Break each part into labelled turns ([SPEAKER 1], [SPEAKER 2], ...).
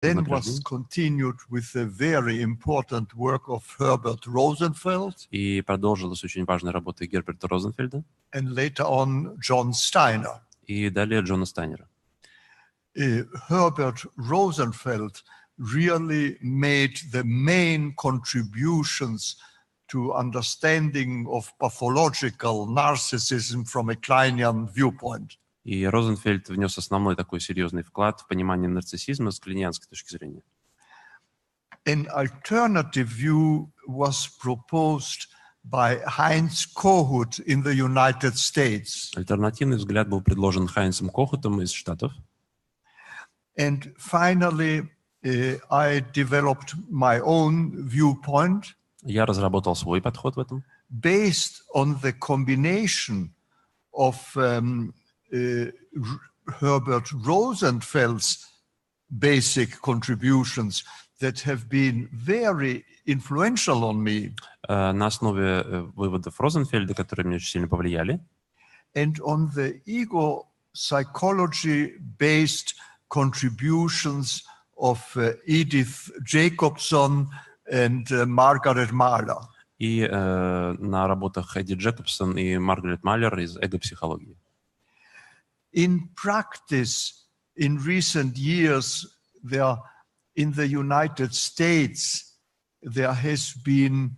[SPEAKER 1] then was continued with the very important work of Herbert Rosenfeld.
[SPEAKER 2] И продолжилась очень важная работа Герберта Розенфельда.
[SPEAKER 1] And later on John Steiner.
[SPEAKER 2] И далее Джона Стайнера.
[SPEAKER 1] Herbert Rosenfeld really made the main contributions to understanding of pathological narcissism from a Kleinian viewpoint.
[SPEAKER 2] И Розенфельд внес основной такой серьезный вклад в понимание нарциссизма с клинианской точки зрения.
[SPEAKER 1] An alternative view was proposed by Heinz Kohut in the United States.
[SPEAKER 2] Альтернативный взгляд был предложен Хайнсом Кохутом из Штатов.
[SPEAKER 1] And finally, I developed my own viewpoint.
[SPEAKER 2] Я разработал свой подход в этом.
[SPEAKER 1] Based on the combination of Herbert Rosenfeld's basic contributions that have been very influential on me.
[SPEAKER 2] На основе выводов Розенфельда, которые меня очень сильно повлияли.
[SPEAKER 1] And on the ego psychology-based contributions of Edith Jacobson and Margaret Mahler.
[SPEAKER 2] И на работах Эдди Джекобсон и Маргарет Малер из эго-психологии.
[SPEAKER 1] In practice, in recent years, in the United States, there has been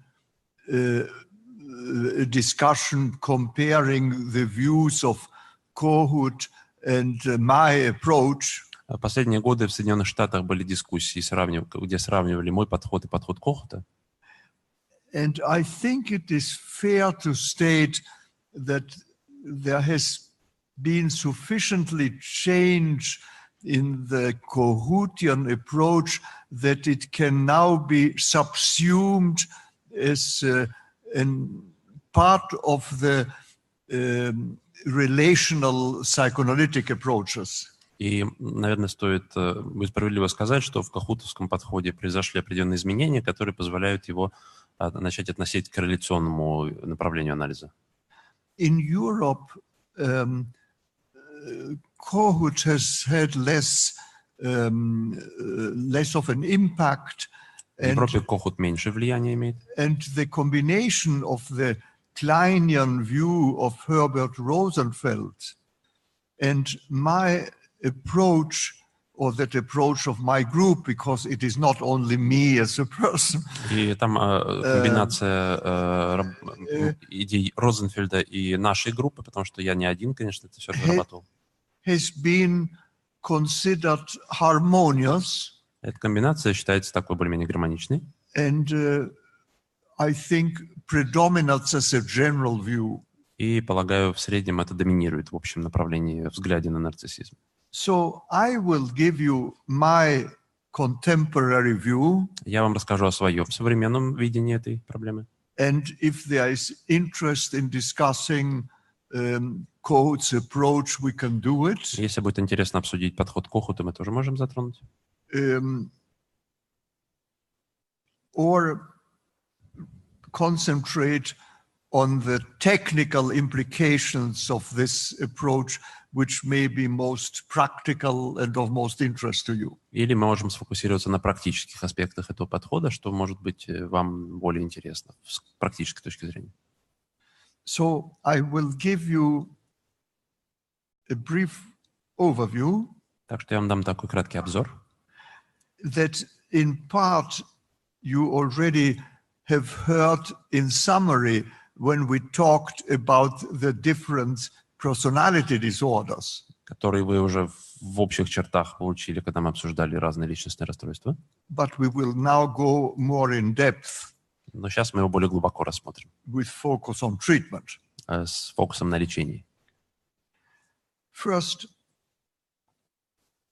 [SPEAKER 1] a discussion comparing the views of Kohut and my approach.
[SPEAKER 2] В последние годы в Соединенных Штатах были дискуссии, где сравнивали мой подход и подход Кохута.
[SPEAKER 1] And I think it is fair to state that there has been sufficiently change in the Kohutian approach that it can now be subsumed as a part of the relational psychoanalytic approaches.
[SPEAKER 2] И, наверное, будет справедливо сказать, что в кохутовском подходе произошли определенные изменения, которые позволяют его начать относить к корреляционному направлению анализа.
[SPEAKER 1] In Europe, Kohut has had less of an impact.
[SPEAKER 2] В Европе Кохут меньше влияния имеет.
[SPEAKER 1] And the combination of the Kleinian view of Herbert Rosenfeld and my approach, or that approach of my group, because it is not only me as a person.
[SPEAKER 2] И там комбинация идей Розенфельда и нашей группы, потому что я не один, конечно, это все разрабатывал.
[SPEAKER 1] Has been considered harmonious.
[SPEAKER 2] Эта комбинация считается такой более-менее гармоничной.
[SPEAKER 1] And I think predominates as a general view.
[SPEAKER 2] И, полагаю, в среднем это доминирует в общем направлении взгляде на нарциссизм.
[SPEAKER 1] So I will give you my contemporary view.
[SPEAKER 2] Я вам расскажу о своем современном видении этой проблемы.
[SPEAKER 1] And if there is interest in discussing Kohut's approach, we can do it.
[SPEAKER 2] Если будет интересно обсудить подход Кохута, мы тоже можем затронуть.
[SPEAKER 1] Or concentrate on the technical implications of this approach, which may be most practical and of most interest to you.
[SPEAKER 2] Или мы можем сфокусироваться на практических аспектах этого подхода, что может быть вам более интересно с практической точки зрения.
[SPEAKER 1] So I will give you a brief overview.
[SPEAKER 2] Так что я вам дам такой краткий обзор.
[SPEAKER 1] That in part you already have heard in summary when we talked about the different personality disorders.
[SPEAKER 2] Которые вы уже в общих чертах получили, когда мы обсуждали разные личностные расстройства.
[SPEAKER 1] But we will now go more in depth.
[SPEAKER 2] Но сейчас мы его более глубоко рассмотрим.
[SPEAKER 1] With focus on treatment.
[SPEAKER 2] С фокусом на лечении.
[SPEAKER 1] First,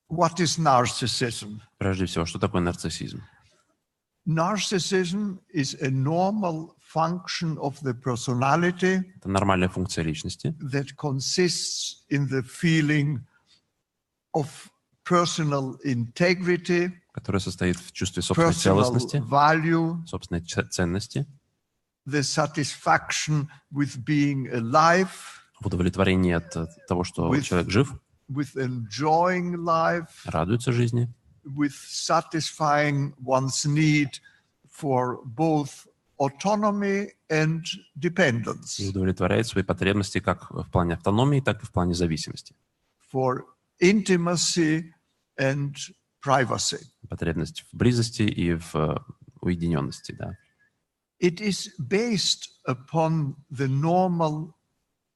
[SPEAKER 1] what is narcissism?
[SPEAKER 2] Прежде всего, что такое нарциссизм?
[SPEAKER 1] Narcissism is a normal function of the personality.
[SPEAKER 2] Это нормальная функция личности.
[SPEAKER 1] That consists in the feeling of personal integrity.
[SPEAKER 2] Которая состоит в чувстве собственной целостности,
[SPEAKER 1] value,
[SPEAKER 2] собственной ценности,
[SPEAKER 1] the satisfaction with being alive,
[SPEAKER 2] удовлетворение от того, что человек жив,
[SPEAKER 1] with enjoying life,
[SPEAKER 2] радуется жизни,
[SPEAKER 1] with satisfying one's need for both autonomy and dependence,
[SPEAKER 2] И удовлетворяет свои потребности как в плане автономии, так и в плане зависимости.
[SPEAKER 1] for intimacy and privacy.
[SPEAKER 2] Потребность в близости и в уединенности, да.
[SPEAKER 1] It is based upon the normal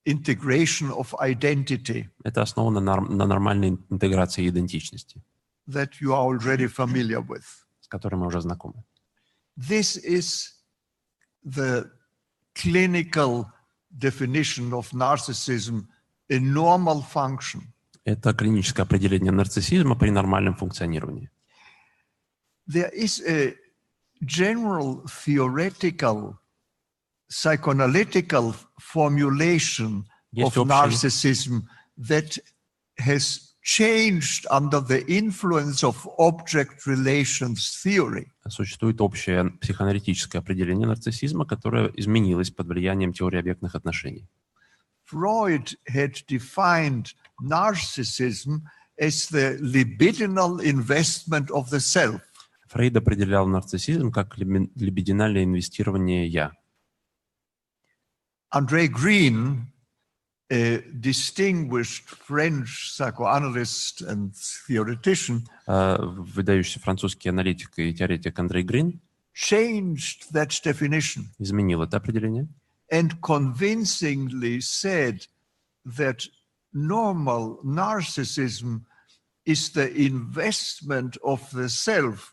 [SPEAKER 1] integration of identity
[SPEAKER 2] Это основано на нормальной интеграции идентичности,
[SPEAKER 1] that you are already familiar with.
[SPEAKER 2] с которой мы уже знакомы.
[SPEAKER 1] This is the clinical definition of narcissism in normal function.
[SPEAKER 2] Это клиническое определение нарциссизма при нормальном функционировании.
[SPEAKER 1] There is a general theoretical psychoanalytical formulation
[SPEAKER 2] Есть
[SPEAKER 1] of
[SPEAKER 2] общее-
[SPEAKER 1] narcissism that has changed under the influence of object relations theory.
[SPEAKER 2] Существует общее психоаналитическое определение нарциссизма, которое изменилось под влиянием теории объектных отношений.
[SPEAKER 1] Freud had defined narcissism as the libidinal investment of the self.
[SPEAKER 2] Фрейд определял нарциссизм как либидинальное инвестирование «я».
[SPEAKER 1] André Green, a distinguished French psychoanalyst and theoretician,
[SPEAKER 2] Выдающийся французский аналитик и теоретик Андрей Грин
[SPEAKER 1] changed that definition
[SPEAKER 2] изменил это определение
[SPEAKER 1] and convincingly said that normal narcissism is the investment of the self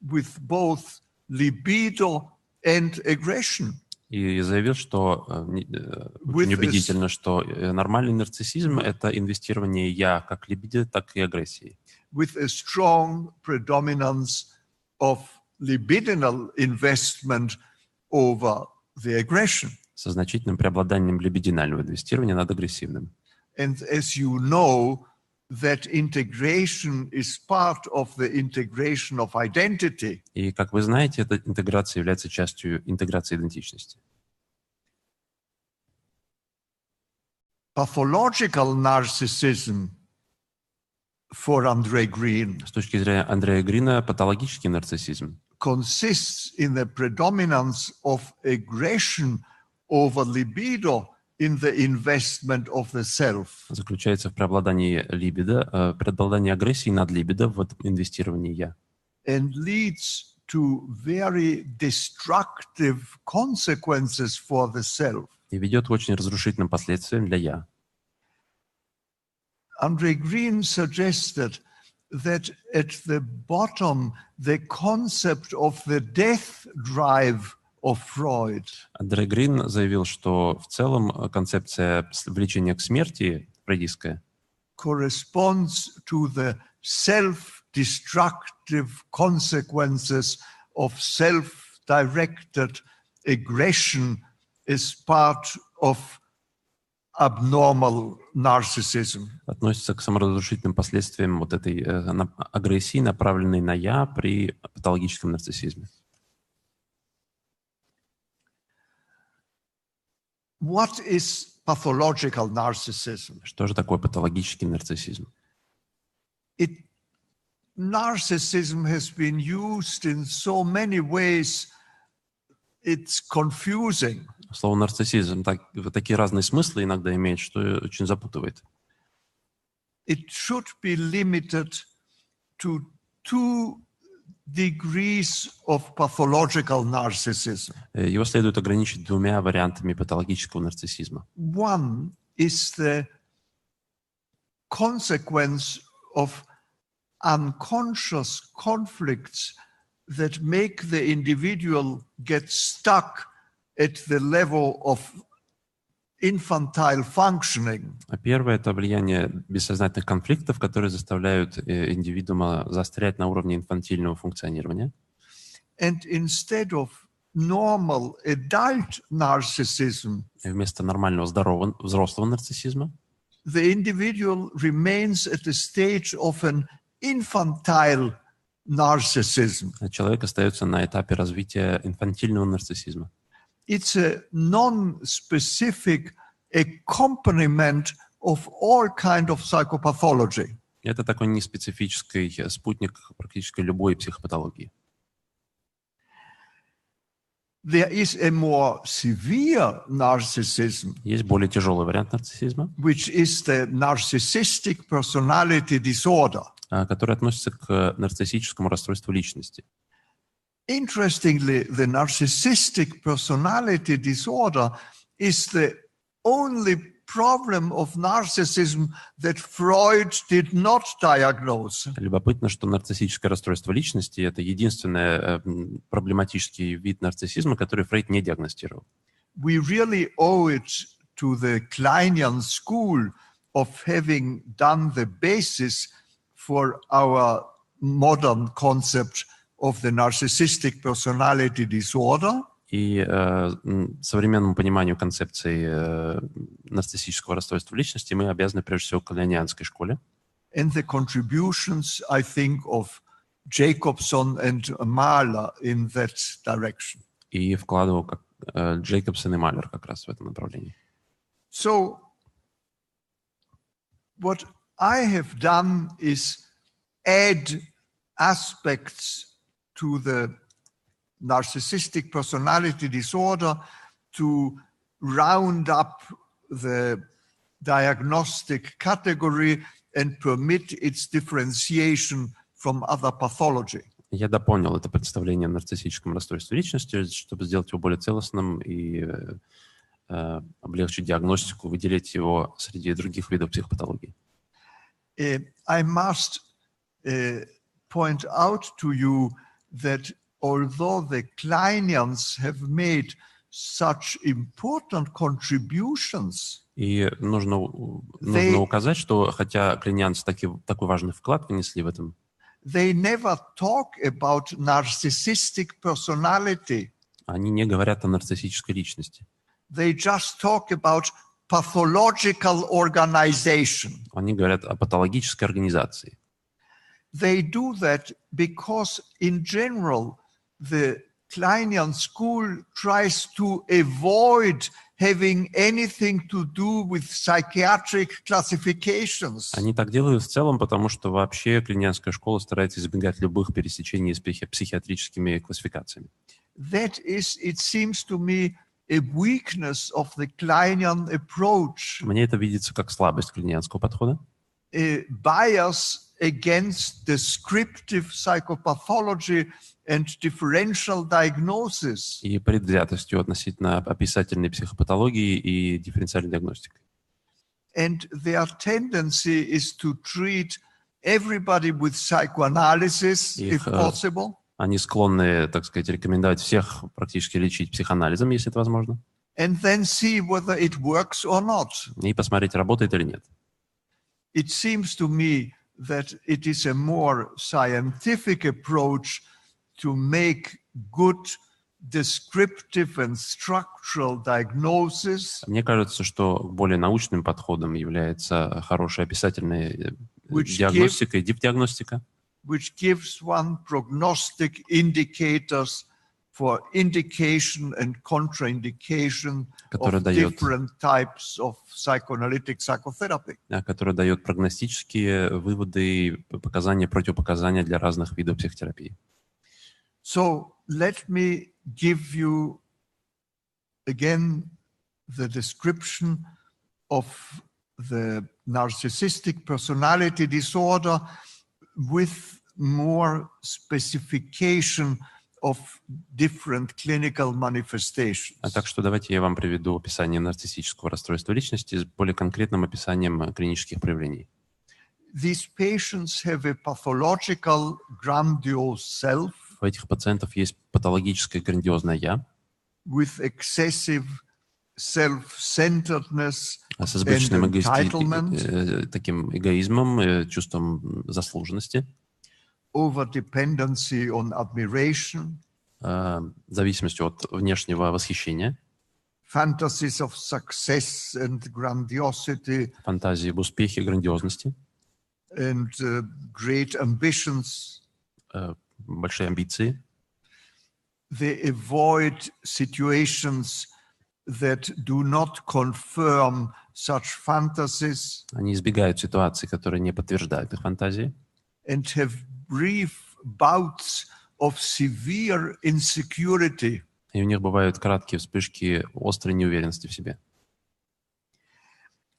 [SPEAKER 1] with both libido and aggression.
[SPEAKER 2] и заявил, что очень убедительно, что нормальный нарциссизм — это инвестирование «я» как либидо, так и агрессии.
[SPEAKER 1] With a strong predominance of libidinal investment over the aggression.
[SPEAKER 2] Со значительным преобладанием либидинального инвестирования над агрессивным.
[SPEAKER 1] And as you know, that integration is part of the integration of identity.
[SPEAKER 2] И, как вы знаете, эта интеграция является частью интеграции идентичности.
[SPEAKER 1] Pathological narcissism for André Green
[SPEAKER 2] С точки зрения Андрея Грина, патологический нарциссизм
[SPEAKER 1] consists in the predominance of aggression over libido in the investment of the self.
[SPEAKER 2] заключается в преобладании либидо, преобладании агрессии над либидо в инвестировании «я».
[SPEAKER 1] And leads to very destructive consequences for the self.
[SPEAKER 2] И ведет к очень разрушительным последствиям для «я».
[SPEAKER 1] André Green suggested that at the bottom, the concept of the death drive of Freud
[SPEAKER 2] Андрей Грин заявил, что в целом концепция влечения к смерти фрейдистская
[SPEAKER 1] corresponds to the self-destructive consequences of self-directed aggression as part of abnormal narcissism.
[SPEAKER 2] относится к саморазрушительным последствиям вот этой агрессии, направленной на «я» при патологическом нарциссизме.
[SPEAKER 1] What is pathological narcissism?
[SPEAKER 2] Что же такое патологический нарциссизм?
[SPEAKER 1] Narcissism has been used in so many ways, it's confusing.
[SPEAKER 2] Слово нарциссизм такие разные смыслы иногда имеет, что очень запутывает.
[SPEAKER 1] It should be limited to 2 degrees of pathological narcissism.
[SPEAKER 2] Его следует ограничить 2 вариантами патологического нарциссизма.
[SPEAKER 1] One is the consequence of unconscious conflicts that make the individual get stuck at the level of infantile functioning.
[SPEAKER 2] Первое — это влияние бессознательных конфликтов, которые заставляют индивидуума застрять на уровне инфантильного функционирования.
[SPEAKER 1] And instead of normal adult narcissism,
[SPEAKER 2] И вместо нормального, здорового, взрослого нарциссизма
[SPEAKER 1] the individual remains at the stage of an infantile narcissism.
[SPEAKER 2] человек остается на этапе развития инфантильного нарциссизма.
[SPEAKER 1] It's a non-specific accompaniment of all kind of psychopathology.
[SPEAKER 2] Это такой неспецифический спутник практически любой психопатологии.
[SPEAKER 1] There is a more severe narcissism,
[SPEAKER 2] Есть более тяжелый вариант нарциссизма,
[SPEAKER 1] which is the narcissistic personality disorder.
[SPEAKER 2] который относится к нарциссическому расстройству личности.
[SPEAKER 1] Interestingly, the narcissistic personality disorder is the only problem of narcissism that Freud did not diagnose.
[SPEAKER 2] Любопытно, что нарциссическое расстройство личности – это единственный проблематический вид нарциссизма, который Фрейд не диагностировал.
[SPEAKER 1] We really owe it to the Kleinian school of having done the basis for our modern concept of the narcissistic personality disorder.
[SPEAKER 2] И современному пониманию концепции нарциссического расстройства личности мы обязаны прежде всего колонианской школе.
[SPEAKER 1] And the contributions, I think, of Jacobson and Mahler in that direction.
[SPEAKER 2] И вкладывал как Джейкобсон и Малер как раз в этом направлении.
[SPEAKER 1] So, what I have done is add aspects to the narcissistic personality disorder to round up the diagnostic category and permit its differentiation from other pathology.
[SPEAKER 2] Я дополнил это представление о нарциссическом расстройстве личности, чтобы сделать его более целостным и облегчить диагностику, выделить его среди других видов психопатологии.
[SPEAKER 1] I must point out to you that although the Kleinians have made such important contributions,
[SPEAKER 2] И нужно указать, что хотя клинианцы такой важный вклад внесли в этом,
[SPEAKER 1] they never talk about narcissistic personality.
[SPEAKER 2] они не говорят о нарциссической личности.
[SPEAKER 1] They just talk about pathological organization.
[SPEAKER 2] Они говорят о патологической организации.
[SPEAKER 1] They do that because in general the Kleinian school tries to avoid having anything to do with psychiatric classifications.
[SPEAKER 2] Они так делают в целом, потому что вообще клинианская школа старается избегать любых пересечений с психиатрическими классификациями.
[SPEAKER 1] That is, it seems to me, a weakness of the Kleinian approach.
[SPEAKER 2] Мне это видится как слабость клинианского подхода.
[SPEAKER 1] A bias against descriptive psychopathology and differential diagnosis.
[SPEAKER 2] И предвзятостью относительно описательной психопатологии и дифференциальной диагностики.
[SPEAKER 1] And their tendency is to treat everybody with psychoanalysis, if possible.
[SPEAKER 2] Они склонны, так сказать, рекомендовать всех практически лечить психоанализом, если это возможно.
[SPEAKER 1] And then see whether it works or not.
[SPEAKER 2] И посмотреть, работает или нет.
[SPEAKER 1] It seems to me that it is a more scientific approach to make good descriptive and structural diagnosis.
[SPEAKER 2] Мне кажется, что более научным подходом является хорошая описательная диагностика и дипдиагностика,
[SPEAKER 1] which gives one prognostic indicators for indication and contraindication of different types of psychoanalytic psychotherapy.
[SPEAKER 2] Который дает прогностические выводы и показания, противопоказания для разных видов психотерапии.
[SPEAKER 1] So let me give you again the description of the narcissistic personality disorder with more specification of different clinical manifestations.
[SPEAKER 2] Так что давайте я вам приведу описание нарциссического расстройства личности с более конкретным описанием клинических проявлений.
[SPEAKER 1] These patients have a pathological grandiose self.
[SPEAKER 2] У этих пациентов есть патологическое грандиозное «я»
[SPEAKER 1] with excessive self-centeredness
[SPEAKER 2] с избыточным
[SPEAKER 1] and entitlement,
[SPEAKER 2] таким эгоизмом, чувством заслуженности,
[SPEAKER 1] over-dependency on admiration,
[SPEAKER 2] зависимостью от внешнего восхищения,
[SPEAKER 1] fantasies of success and grandiosity,
[SPEAKER 2] фантазии об успехе, грандиозности,
[SPEAKER 1] and great ambitions.
[SPEAKER 2] Большие амбиции.
[SPEAKER 1] They avoid situations that do not confirm such fantasies
[SPEAKER 2] Они избегают ситуаций, которые не подтверждают их фантазии,
[SPEAKER 1] and have brief bouts of severe insecurity.
[SPEAKER 2] и у них бывают краткие вспышки острой неуверенности в себе.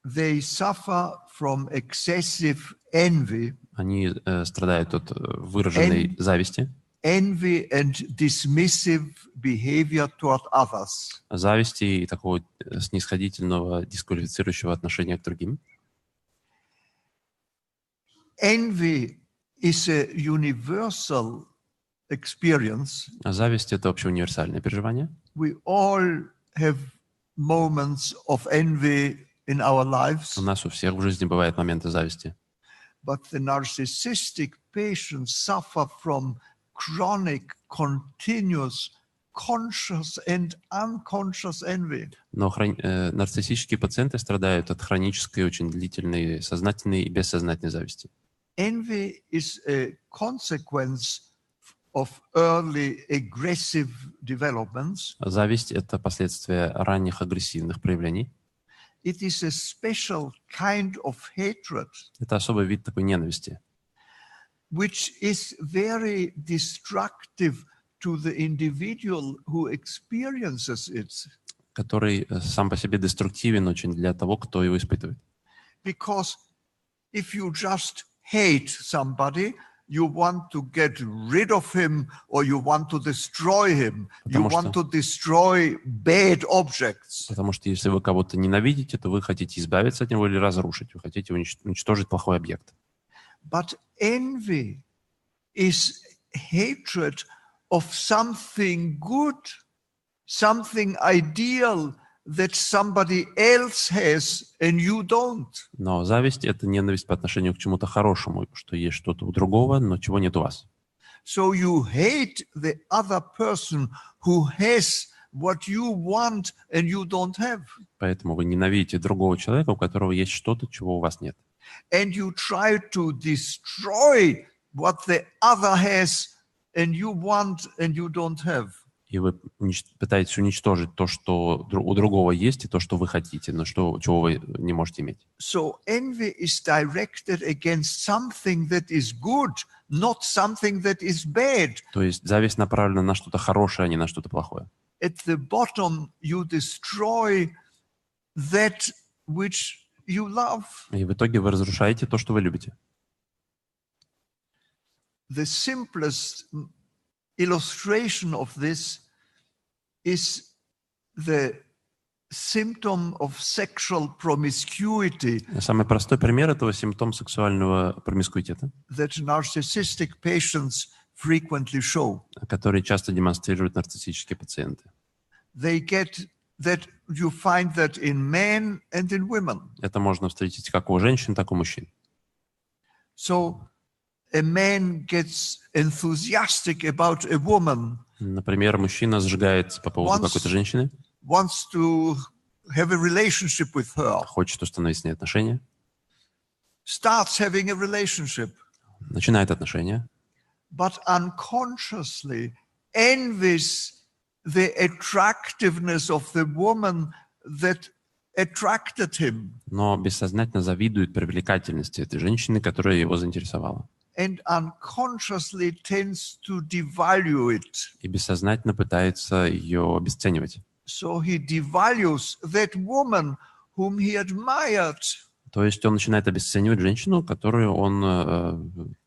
[SPEAKER 1] They suffer from excessive envy,
[SPEAKER 2] Они страдают от выраженной зависти,
[SPEAKER 1] envy and dismissive behavior toward others.
[SPEAKER 2] зависти и такого снисходительного, дисквалифицирующего отношения к другим.
[SPEAKER 1] Envy is a universal experience.
[SPEAKER 2] Зависть — это общеуниверсальное переживание.
[SPEAKER 1] We all have moments of envy in our lives,
[SPEAKER 2] У нас у всех в жизни бывают моменты зависти.
[SPEAKER 1] but the narcissistic patients suffer from chronic, continuous, conscious and unconscious envy.
[SPEAKER 2] Но нарциссические пациенты страдают от хронической, очень длительной, сознательной и бессознательной зависти.
[SPEAKER 1] Envy is a consequence of early aggressive developments.
[SPEAKER 2] Зависть — это последствия ранних агрессивных проявлений.
[SPEAKER 1] It is a special kind of hatred,
[SPEAKER 2] Это особый вид такой ненависти,
[SPEAKER 1] which is very destructive to the individual who experiences it.
[SPEAKER 2] который сам по себе деструктивен очень для того, кто его испытывает.
[SPEAKER 1] Because if you just hate somebody, you want to get rid of him or you want to destroy him. You want to destroy bad objects.
[SPEAKER 2] Потому что если вы кого-то ненавидите, то вы хотите избавиться от него или разрушить. Вы хотите уничтожить плохой объект.
[SPEAKER 1] But envy is hatred of something good, something ideal that somebody else has and you don't.
[SPEAKER 2] Но зависть — это ненависть по отношению к чему-то хорошему, что есть что-то у другого, но чего нет у вас.
[SPEAKER 1] So you hate the other person who has what you want and you don't have.
[SPEAKER 2] Поэтому вы ненавидите другого человека, у которого есть что-то, чего у вас нет.
[SPEAKER 1] And you try to destroy what the other has and you want and you don't have.
[SPEAKER 2] И вы пытаетесь уничтожить то, что у другого есть, и то, что вы хотите, но чего вы не можете иметь.
[SPEAKER 1] So envy is directed against something that is good, not something that is bad.
[SPEAKER 2] То есть зависть направлена на что-то хорошее, а не на что-то плохое.
[SPEAKER 1] At the bottom, you destroy that which you love.
[SPEAKER 2] И в итоге вы разрушаете то, что вы любите.
[SPEAKER 1] The simplest illustration of this is the symptom of sexual promiscuity
[SPEAKER 2] Самый простой пример этого — симптом сексуального промискуитета,
[SPEAKER 1] that narcissistic patients frequently show.
[SPEAKER 2] который часто демонстрируют нарциссические пациенты.
[SPEAKER 1] They get that, you find that in men and in women.
[SPEAKER 2] Это можно встретить как у женщин, так и у мужчин.
[SPEAKER 1] So a man gets enthusiastic about a woman,
[SPEAKER 2] Например, мужчина сжигается по поводу какой-то женщины,
[SPEAKER 1] wants to have a relationship with her,
[SPEAKER 2] хочет установить с ней отношения,
[SPEAKER 1] starts having a relationship,
[SPEAKER 2] начинает отношения,
[SPEAKER 1] but unconsciously envies the attractiveness of the woman that attracted him.
[SPEAKER 2] но бессознательно завидует привлекательности этой женщины, которая его заинтересовала.
[SPEAKER 1] And unconsciously tends to devalue it.
[SPEAKER 2] И бессознательно пытается ее обесценивать.
[SPEAKER 1] So he devalues that woman whom he admired.
[SPEAKER 2] То есть он начинает обесценивать женщину, которую он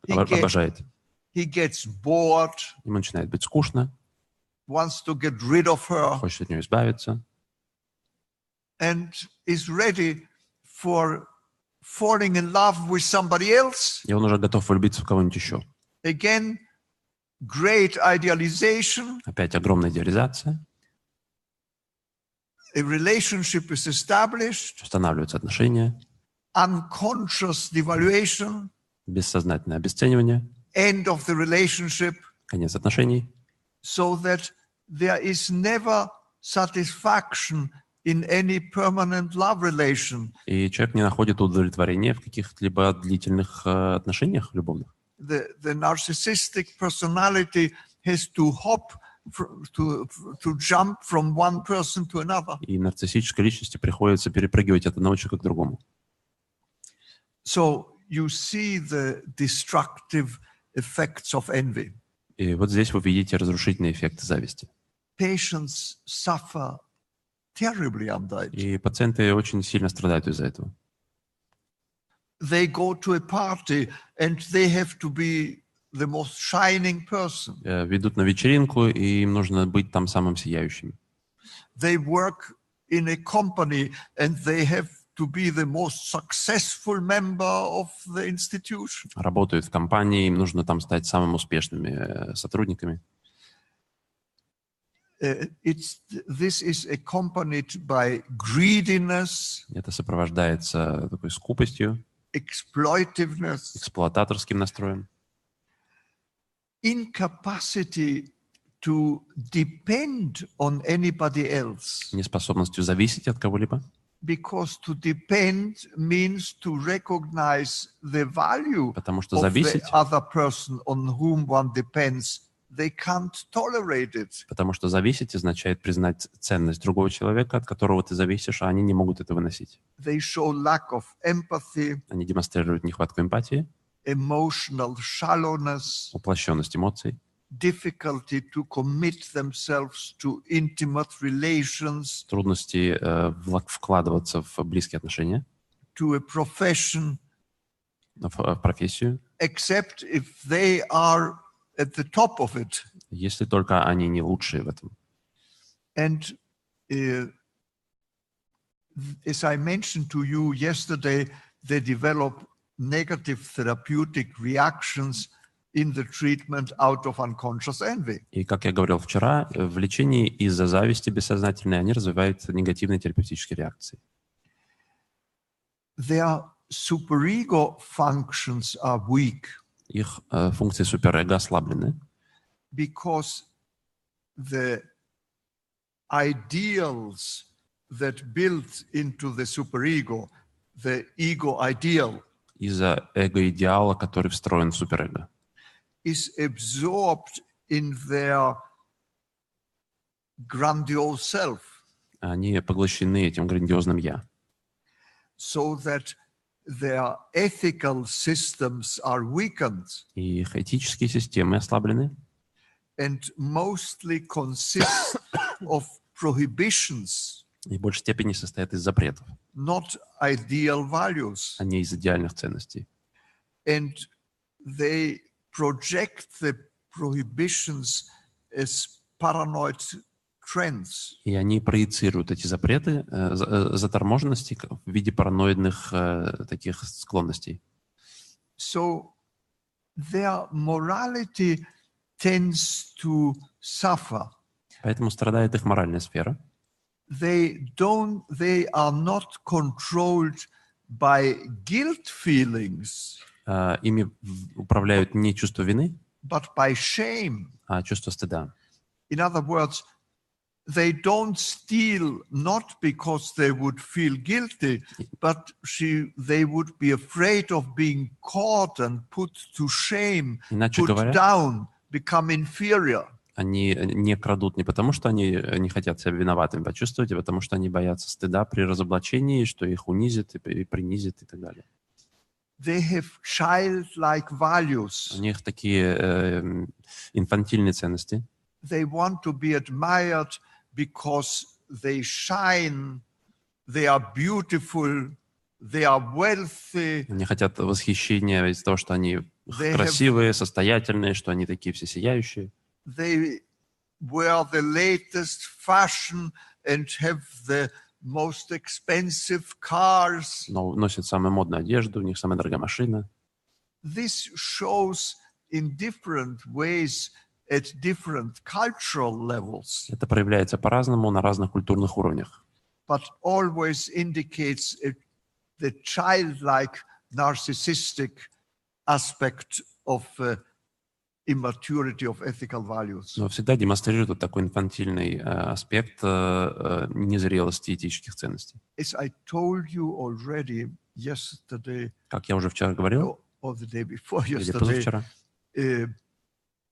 [SPEAKER 2] обожает.
[SPEAKER 1] He gets bored,
[SPEAKER 2] Ему начинает быть скучно,
[SPEAKER 1] wants to get rid of her,
[SPEAKER 2] хочет от нее избавиться,
[SPEAKER 1] and is ready for falling in love with somebody else.
[SPEAKER 2] и он уже готов влюбиться в кого-нибудь еще.
[SPEAKER 1] Again, great idealization.
[SPEAKER 2] Опять огромная идеализация,
[SPEAKER 1] A relationship is established.
[SPEAKER 2] устанавливаются отношения,
[SPEAKER 1] Unconscious devaluation.
[SPEAKER 2] бессознательное обесценивание,
[SPEAKER 1] End of the relationship.
[SPEAKER 2] конец отношений,
[SPEAKER 1] So that there is never satisfaction in any permanent love relation.
[SPEAKER 2] и человек не находит удовлетворения в каких-либо длительных отношениях любовных.
[SPEAKER 1] The narcissistic personality has to hop to jump from one person to another.
[SPEAKER 2] И нарциссической личности приходится перепрыгивать от одного человека к другому.
[SPEAKER 1] So you see the destructive effects of envy.
[SPEAKER 2] И вот здесь вы видите разрушительные эффекты зависти.
[SPEAKER 1] Patients suffer terribly under it.
[SPEAKER 2] И пациенты очень сильно страдают из-за этого.
[SPEAKER 1] They go to a party and they have to be the most shining person.
[SPEAKER 2] Ведут на вечеринку, и им нужно быть там самым сияющим.
[SPEAKER 1] They work in a company and they have to be the most successful member of the institution.
[SPEAKER 2] Работают в компании, им нужно там стать самыми успешными сотрудниками.
[SPEAKER 1] This is accompanied by greediness,
[SPEAKER 2] Это сопровождается такой скупостью,
[SPEAKER 1] exploitiveness,
[SPEAKER 2] эксплуататорским настроем,
[SPEAKER 1] incapacity to depend on anybody else.
[SPEAKER 2] неспособностью зависеть от кого-либо.
[SPEAKER 1] Because to depend means to recognize the value
[SPEAKER 2] Потому что
[SPEAKER 1] of the
[SPEAKER 2] зависеть,
[SPEAKER 1] other person on whom one depends. They can't tolerate it.
[SPEAKER 2] потому что зависеть означает признать ценность другого человека, от которого ты зависишь, а они не могут это выносить.
[SPEAKER 1] They show lack of empathy,
[SPEAKER 2] Они демонстрируют нехватку эмпатии,
[SPEAKER 1] emotional shallowness,
[SPEAKER 2] уплощенность эмоций,
[SPEAKER 1] difficulty to commit themselves to intimate relations,
[SPEAKER 2] трудности вкладываться в близкие отношения,
[SPEAKER 1] to a profession,
[SPEAKER 2] в профессию,
[SPEAKER 1] except if they are at the top of it.
[SPEAKER 2] если только они не лучшие в этом.
[SPEAKER 1] And as I mentioned to you yesterday, they develop negative therapeutic reactions in the treatment out of unconscious envy.
[SPEAKER 2] И, как я говорил вчера, в лечении из-за зависти бессознательной они развивают негативные терапевтические реакции.
[SPEAKER 1] Their superego functions are weak
[SPEAKER 2] Их функции суперэго ослаблены,
[SPEAKER 1] because the ideals that built into the superego, the ego ideal,
[SPEAKER 2] из-за эго-идеала, который встроен в суперэго.
[SPEAKER 1] is absorbed in their grandiose self,
[SPEAKER 2] Они поглощены этим грандиозным «я».
[SPEAKER 1] so that their ethical systems are weakened
[SPEAKER 2] И их этические системы ослаблены,
[SPEAKER 1] and mostly consist of prohibitions,
[SPEAKER 2] и в большей степени состоят из запретов,
[SPEAKER 1] not ideal values.
[SPEAKER 2] а не из идеальных ценностей.
[SPEAKER 1] And they project the prohibitions as paranoid trends.
[SPEAKER 2] И они проецируют эти запреты, заторможенности в виде параноидных таких склонностей.
[SPEAKER 1] So their morality tends to suffer.
[SPEAKER 2] Поэтому страдает их моральная сфера.
[SPEAKER 1] They are not controlled by guilt feelings,
[SPEAKER 2] Ими управляют не чувство вины,
[SPEAKER 1] but by shame.
[SPEAKER 2] а чувство стыда.
[SPEAKER 1] In other words, they don't steal not because they would feel guilty, but they would be afraid of being caught and put to shame,
[SPEAKER 2] Иначе
[SPEAKER 1] put
[SPEAKER 2] говоря,
[SPEAKER 1] down, become inferior.
[SPEAKER 2] они не крадут не потому, что они не хотят себя виноватыми почувствовать, а потому что они боятся стыда при разоблачении, что их унизят и принизят и так далее.
[SPEAKER 1] They have childlike values.
[SPEAKER 2] У них такие инфантильные ценности.
[SPEAKER 1] They want to be admired because they shine, they are beautiful, they are wealthy.
[SPEAKER 2] Они хотят восхищения из-за того, что они красивые, состоятельные, что они такие все сияющие.
[SPEAKER 1] They wear the latest fashion and have the most expensive cars.
[SPEAKER 2] Но носят самую модную одежду, у них самая дорогая машина.
[SPEAKER 1] This shows in different ways at different cultural levels,
[SPEAKER 2] Это проявляется по-разному на разных культурных уровнях.
[SPEAKER 1] but always indicates the childlike narcissistic aspect of immaturity of ethical values.
[SPEAKER 2] Но всегда демонстрирует вот такой инфантильный аспект незрелости этических ценностей.
[SPEAKER 1] As I told you already yesterday,
[SPEAKER 2] Как я уже вчера говорил,
[SPEAKER 1] or the day before
[SPEAKER 2] или
[SPEAKER 1] yesterday,
[SPEAKER 2] позавчера,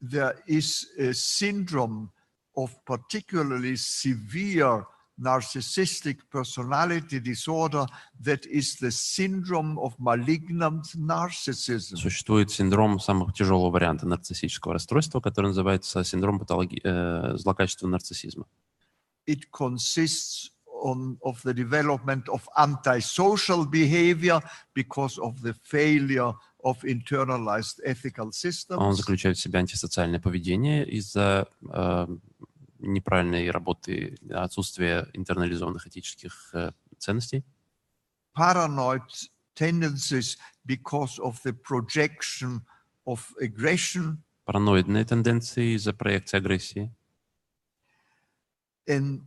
[SPEAKER 1] there is a syndrome of particularly severe narcissistic personality disorder, that is the syndrome of malignant narcissism.
[SPEAKER 2] Существует синдром самого тяжелого варианта нарциссического расстройства, который называется синдром злокачественного нарциссизма.
[SPEAKER 1] It consists of the development of antisocial behavior because of the failure of internalized ethical systems.
[SPEAKER 2] Он заключает в себе антисоциальное поведение из-за неправильной работы, отсутствия интернализованных этических ценностей.
[SPEAKER 1] Paranoid tendencies because of the projection of aggression.
[SPEAKER 2] Параноидные тенденции из-за проекции агрессии.
[SPEAKER 1] And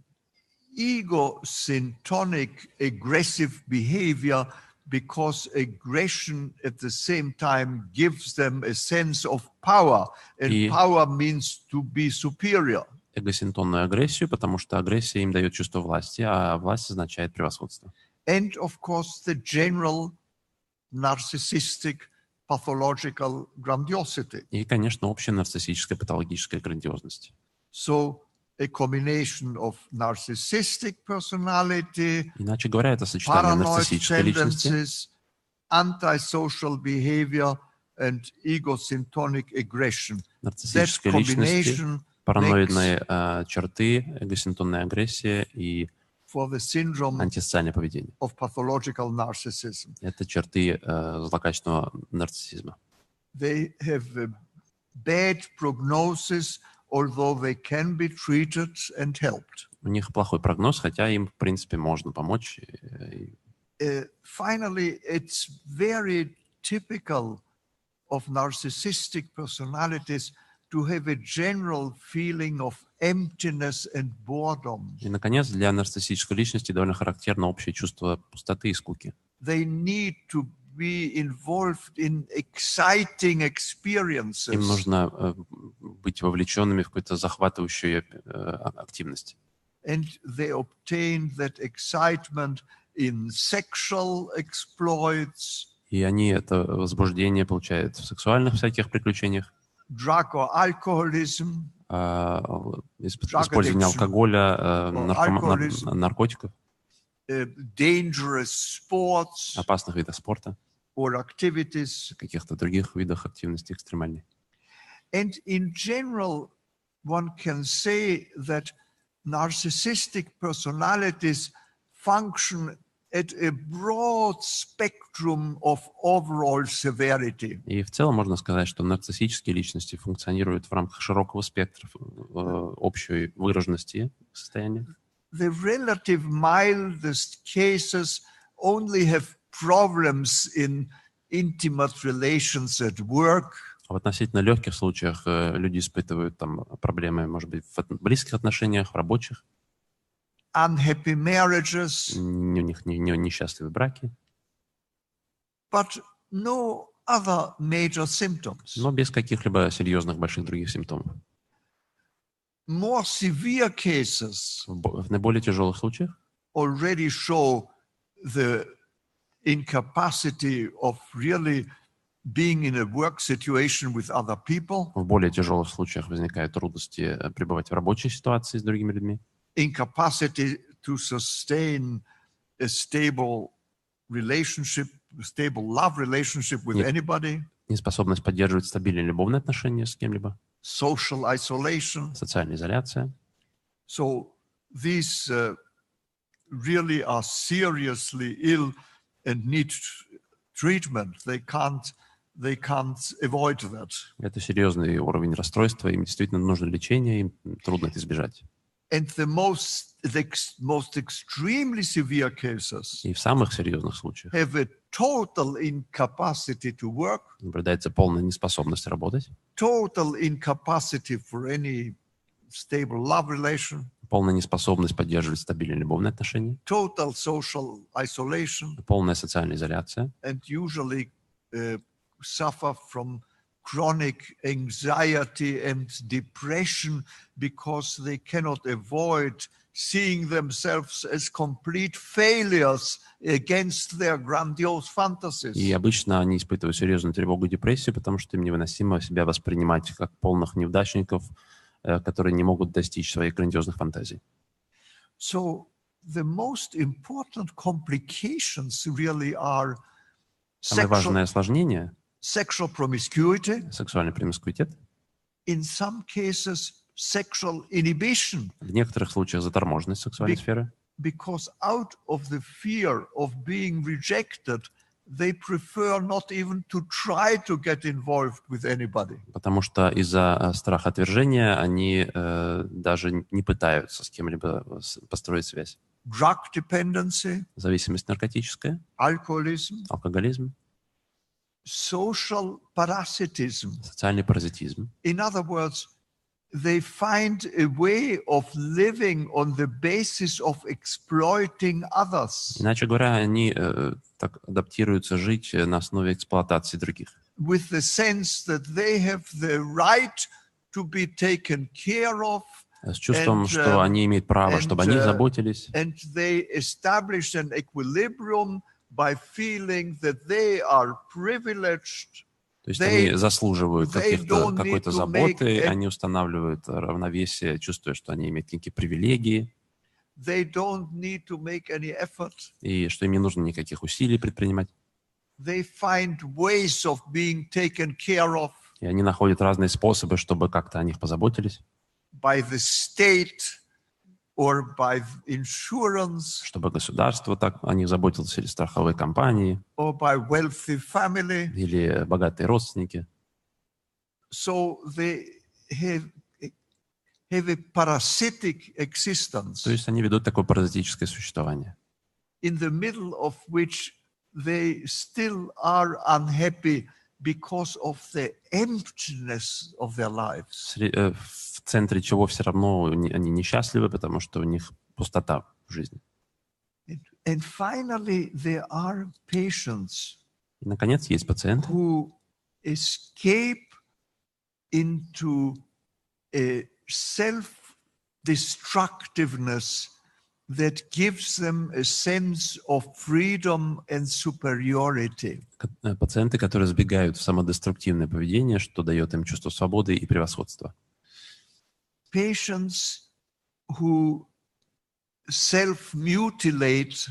[SPEAKER 1] egocentric aggressive behavior because aggression at the same time gives them a sense of power, and power means to be superior.
[SPEAKER 2] Эгосинтонную агрессию, потому что агрессия им дает чувство власти, а власть означает превосходство.
[SPEAKER 1] And of course the general narcissistic pathological grandiosity.
[SPEAKER 2] И, конечно, общая нарциссическая патологическая грандиозность.
[SPEAKER 1] So a combination of narcissistic personality,
[SPEAKER 2] Иначе говоря, это сочетание
[SPEAKER 1] paranoid
[SPEAKER 2] нарциссической личности,
[SPEAKER 1] tendencies, antisocial behavior, and egocentric aggression. That
[SPEAKER 2] нарциссической личности,
[SPEAKER 1] combination
[SPEAKER 2] параноидные черты, эгосинтонная агрессия и
[SPEAKER 1] for the syndrome
[SPEAKER 2] антисоциальное поведение.
[SPEAKER 1] of pathological narcissism.
[SPEAKER 2] Это черты злокачественного нарциссизма.
[SPEAKER 1] They have a bad prognosis, although they can be treated and helped.
[SPEAKER 2] У них плохой прогноз, хотя им, в принципе, можно помочь.
[SPEAKER 1] Finally, it's very typical of narcissistic personalities to have a general feeling of emptiness and boredom.
[SPEAKER 2] И, наконец, для нарциссической личности довольно характерно общее чувство пустоты и скуки.
[SPEAKER 1] They need to be involved in exciting experiences.
[SPEAKER 2] Им нужно быть вовлеченными в какую-то захватывающую активность.
[SPEAKER 1] And they obtain that excitement in sexual exploits,
[SPEAKER 2] И они это возбуждение получают в сексуальных всяких приключениях,
[SPEAKER 1] drug or alcoholism,
[SPEAKER 2] использование алкоголя, наркотиков,
[SPEAKER 1] dangerous sports
[SPEAKER 2] опасных видов спорта,
[SPEAKER 1] or activities.
[SPEAKER 2] каких-то других видах активности экстремальной.
[SPEAKER 1] And in general, one can say that narcissistic personalities function at a broad spectrum of overall severity.
[SPEAKER 2] И в целом можно сказать, что нарциссические личности функционируют в рамках широкого спектра общей выраженности состояния.
[SPEAKER 1] The relative mildest cases only have problems in intimate relations at work.
[SPEAKER 2] А в относительно легких случаях люди испытывают там проблемы, может быть, в близких отношениях, в рабочих.
[SPEAKER 1] Unhappy marriages.
[SPEAKER 2] У них несчастливые браки.
[SPEAKER 1] But no other major symptoms.
[SPEAKER 2] Но без каких-либо серьезных больших других симптомов.
[SPEAKER 1] More severe cases
[SPEAKER 2] В наиболее тяжелых случаях
[SPEAKER 1] already show the incapacity of really being in a work situation with other people.
[SPEAKER 2] В более тяжелых случаях возникают трудности пребывать в рабочей ситуации с другими людьми.
[SPEAKER 1] Incapacity to sustain a stable relationship, stable love relationship with anybody.
[SPEAKER 2] Неспособность поддерживать стабильные любовные отношения с кем-либо.
[SPEAKER 1] Social isolation.
[SPEAKER 2] Социальная изоляция.
[SPEAKER 1] So these really are seriously ill and need treatment. They can't avoid that.
[SPEAKER 2] Это серьезный уровень расстройства, им действительно нужно лечение, им трудно это избежать.
[SPEAKER 1] And the most extremely severe cases
[SPEAKER 2] И в самых серьезных случаях
[SPEAKER 1] have a total incapacity to work,
[SPEAKER 2] наблюдается полная неспособность работать,
[SPEAKER 1] total incapacity for any stable love relation,
[SPEAKER 2] полная неспособность поддерживать стабильные любовные отношения,
[SPEAKER 1] total social isolation,
[SPEAKER 2] полная социальная изоляция,
[SPEAKER 1] and usually suffer from chronic anxiety and depression because they cannot avoid seeing themselves as complete failures against their grandiose fantasies.
[SPEAKER 2] И обычно они испытывают серьезную тревогу и депрессию, потому что им невыносимо себя воспринимать как полных неудачников которые не могут достичь своих грандиозных фантазий.
[SPEAKER 1] So the most important complications really are
[SPEAKER 2] Самое важное осложнение
[SPEAKER 1] sexual promiscuity,
[SPEAKER 2] — сексуальный промискуитет,
[SPEAKER 1] in some cases sexual inhibition,
[SPEAKER 2] в некоторых случаях заторможенность сексуальной сферы,
[SPEAKER 1] because out of the fear of being rejected, they prefer not even to try to get involved with anybody.
[SPEAKER 2] потому что из-за страха отвержения они даже не пытаются с кем-либо построить связь.
[SPEAKER 1] Drug dependency,
[SPEAKER 2] Зависимость наркотическая,
[SPEAKER 1] alcoholism,
[SPEAKER 2] алкоголизм,
[SPEAKER 1] social parasitism.
[SPEAKER 2] социальный паразитизм.
[SPEAKER 1] In other words, they find a way of living on the basis of exploiting others.
[SPEAKER 2] Иначе говоря, они так адаптируются жить на основе эксплуатации других.
[SPEAKER 1] With the sense that they have the right to be taken care of.
[SPEAKER 2] С чувством, что они имеют право, чтобы о них заботились.
[SPEAKER 1] And they establish an equilibrium by feeling that they are privileged.
[SPEAKER 2] То есть они заслуживают какой-то заботы, они устанавливают равновесие, чувствуя, что они имеют какие-то привилегии, и что им не нужно никаких усилий предпринимать. И они находят разные способы, чтобы как-то о них позаботились. Чтобы государство так о них заботилось, или страховые компании, или богатые родственники.
[SPEAKER 1] So they have a parasitic existence.
[SPEAKER 2] То есть они ведут такое паразитическое существование.
[SPEAKER 1] In the middle of which they still are unhappy because of the emptiness of their lives.
[SPEAKER 2] В центре чего все равно они несчастливы, потому что у них пустота в жизни.
[SPEAKER 1] And finally, there are patients
[SPEAKER 2] И, наконец, есть пациенты,
[SPEAKER 1] who escape into a self-destructiveness that gives them a sense of freedom and superiority.
[SPEAKER 2] Пациенты, которые сбегают в самодеструктивное поведение, что дает им чувство свободы и превосходства.
[SPEAKER 1] Patients who self-mutilate,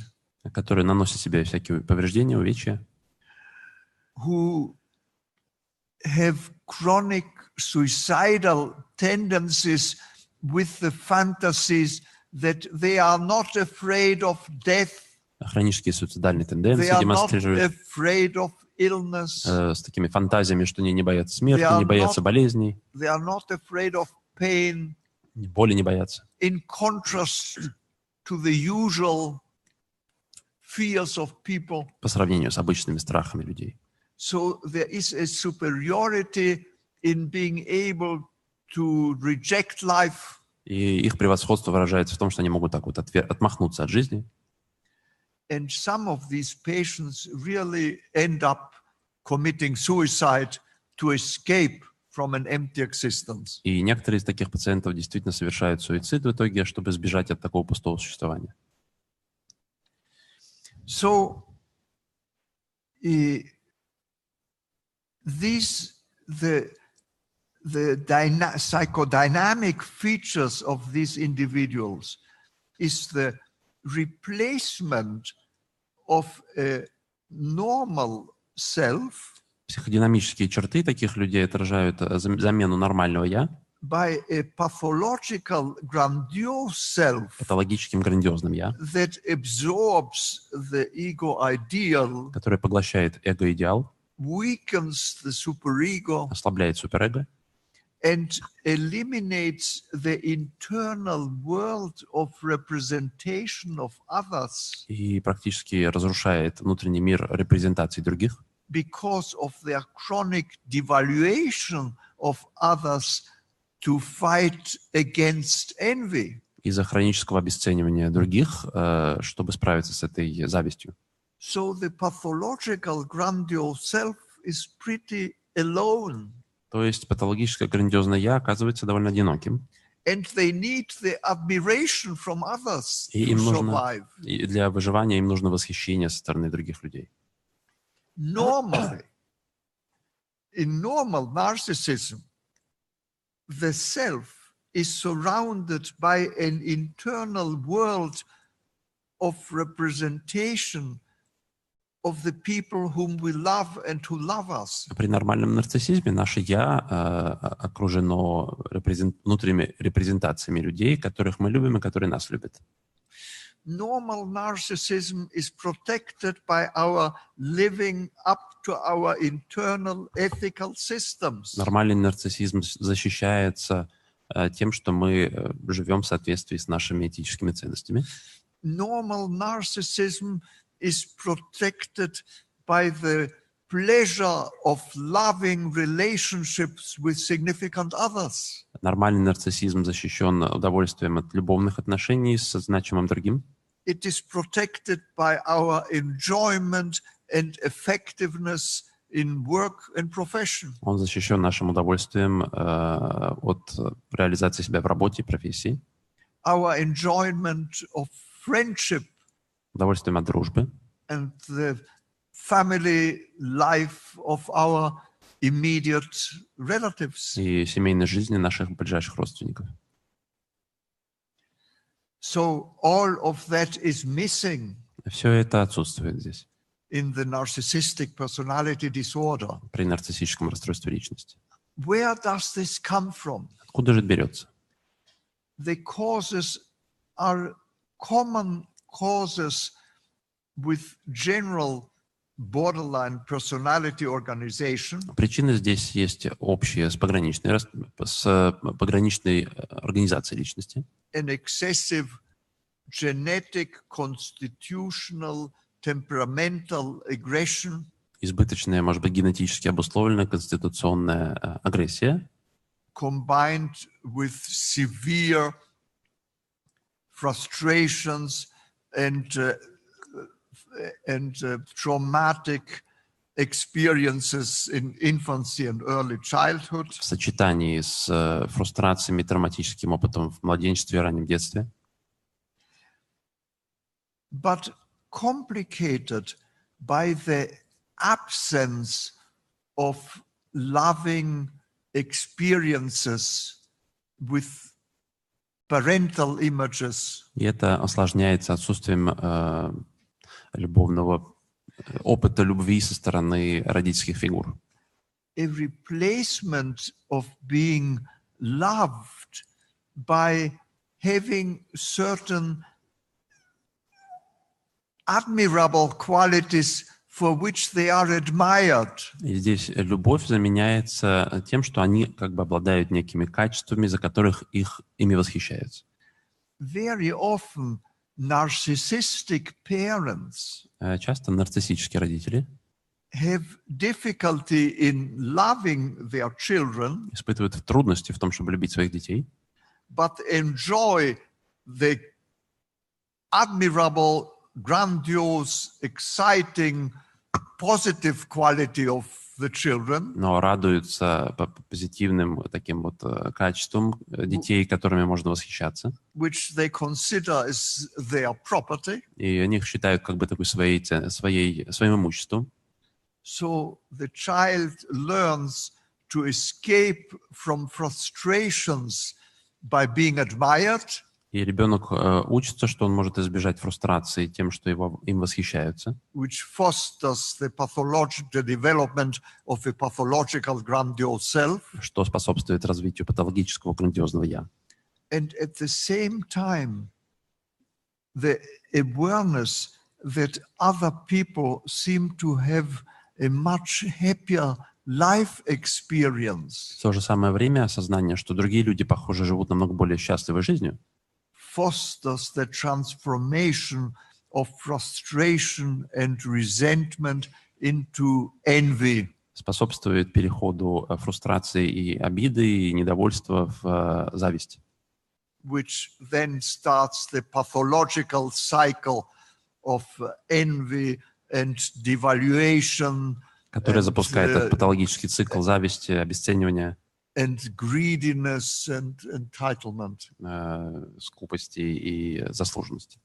[SPEAKER 2] которые наносят себе всякие повреждения, увечья,
[SPEAKER 1] who have chronic suicidal tendencies with the fantasies that they are not afraid of death,
[SPEAKER 2] хронические суицидальные
[SPEAKER 1] they
[SPEAKER 2] тенденции
[SPEAKER 1] are not
[SPEAKER 2] демонстрируют
[SPEAKER 1] afraid of illness,
[SPEAKER 2] с такими фантазиями, что они не боятся смерти, не боятся болезней,
[SPEAKER 1] they are not afraid of pain,
[SPEAKER 2] боли не боятся.
[SPEAKER 1] in contrast to the usual fears of people.
[SPEAKER 2] По сравнению с обычными страхами людей.
[SPEAKER 1] So there is a superiority in being able to reject life.
[SPEAKER 2] И их превосходство выражается в том, что они могут так вот отмахнуться от жизни.
[SPEAKER 1] And some of these patients really end up committing suicide to escape from an empty existence.
[SPEAKER 2] И некоторые из таких пациентов действительно совершают суицид в итоге, чтобы избежать от такого пустого существования.
[SPEAKER 1] So the psychodynamic features of these individuals is the replacement of a normal self
[SPEAKER 2] Психодинамические черты таких людей отражают замену нормального «я»
[SPEAKER 1] by a pathological grandiose self
[SPEAKER 2] патологическим грандиозным «я»,
[SPEAKER 1] that absorbs the ego ideal,
[SPEAKER 2] который поглощает эго-идеал,
[SPEAKER 1] weakens the superego,
[SPEAKER 2] ослабляет суперэго
[SPEAKER 1] and eliminates the internal world of representation of others
[SPEAKER 2] и практически разрушает внутренний мир репрезентации других,
[SPEAKER 1] because of their chronic devaluation of others to fight against envy.
[SPEAKER 2] из-за хронического обесценивания других, чтобы справиться с этой завистью.
[SPEAKER 1] So the pathological grandiose self is pretty alone.
[SPEAKER 2] То есть патологическое грандиозное «я» оказывается довольно одиноким.
[SPEAKER 1] And they need the admiration from others
[SPEAKER 2] И
[SPEAKER 1] to
[SPEAKER 2] им нужно,
[SPEAKER 1] survive.
[SPEAKER 2] и для выживания им нужно восхищение со стороны других людей.
[SPEAKER 1] Normally, in normal narcissism, the self is surrounded by an internal world of representation of the people whom we love and who love us.
[SPEAKER 2] При нормальном нарциссизме наше «я» окружено внутренними репрезентациями людей, которых мы любим и которые нас любят.
[SPEAKER 1] Normal narcissism is protected by our living up to our internal ethical systems.
[SPEAKER 2] Нормальный нарциссизм защищается тем, что мы живем в соответствии с нашими этическими ценностями.
[SPEAKER 1] Normal narcissism is protected by the pleasure of loving relationships with significant others.
[SPEAKER 2] Нормальный нарциссизм защищен удовольствием от любовных отношений со значимым другим.
[SPEAKER 1] It is protected by our enjoyment and effectiveness in work and profession.
[SPEAKER 2] Он защищен нашим удовольствием от реализации себя в работе и профессии.
[SPEAKER 1] Our enjoyment of friendship
[SPEAKER 2] Удовольствием от дружбы.
[SPEAKER 1] and the family life of our immediate relatives.
[SPEAKER 2] И семейной жизни наших ближайших родственников.
[SPEAKER 1] So all of that is missing
[SPEAKER 2] Все это отсутствует здесь,
[SPEAKER 1] in the narcissistic personality disorder.
[SPEAKER 2] при нарциссическом расстройстве личности.
[SPEAKER 1] Where does this come from?
[SPEAKER 2] Откуда же это берется?
[SPEAKER 1] The causes are common causes with general borderline personality organization.
[SPEAKER 2] Причины здесь есть общие с пограничной организацией личности.
[SPEAKER 1] An excessive genetic, constitutional, temperamental aggression,
[SPEAKER 2] Избыточная, может быть, генетически обусловленная конституционная агрессия,
[SPEAKER 1] combined with severe frustrations and traumatic experiences in infancy and early childhood.
[SPEAKER 2] в сочетании с фрустрациями, травматическим опытом в младенчестве и раннем детстве,
[SPEAKER 1] But complicated by the absence of loving experiences with parental images.
[SPEAKER 2] и это осложняется отсутствием любовного опыта любви со стороны родительских фигур.
[SPEAKER 1] A replacement of being loved by having certain admirable qualities for which they are admired.
[SPEAKER 2] И здесь любовь заменяется тем, что они как бы обладают некими качествами, за которых ими восхищаются.
[SPEAKER 1] Very often narcissistic parents
[SPEAKER 2] Часто нарциссические родители
[SPEAKER 1] have difficulty in loving their children,
[SPEAKER 2] испытывают трудности в том, чтобы любить своих детей,
[SPEAKER 1] but enjoy the admirable, grandiose, exciting, positive quality of the children,
[SPEAKER 2] но радуются позитивным таким вот качествам детей, которыми можно восхищаться,
[SPEAKER 1] which they consider as their property.
[SPEAKER 2] и они их считают как бы такой своим имуществом.
[SPEAKER 1] So the child learns to escape from frustrations by being admired,
[SPEAKER 2] И ребенок учится, что он может избежать фрустрации тем, что им восхищаются,
[SPEAKER 1] which fosters the development of a pathological grandiose self.
[SPEAKER 2] что способствует развитию патологического грандиозного «я».
[SPEAKER 1] And at the same time, the awareness that other people seem to have a much happier life experience
[SPEAKER 2] В то же самое время осознание, что другие люди, похоже, живут намного более счастливой жизнью,
[SPEAKER 1] fosters the transformation of frustration and resentment into envy.
[SPEAKER 2] способствует переходу фрустрации и обиды, и недовольства в зависть,
[SPEAKER 1] Which then starts the pathological cycle of envy and devaluation
[SPEAKER 2] которая запускает этот патологический цикл зависти, обесценивания,
[SPEAKER 1] and greediness and entitlement.
[SPEAKER 2] скупости и заслуженности.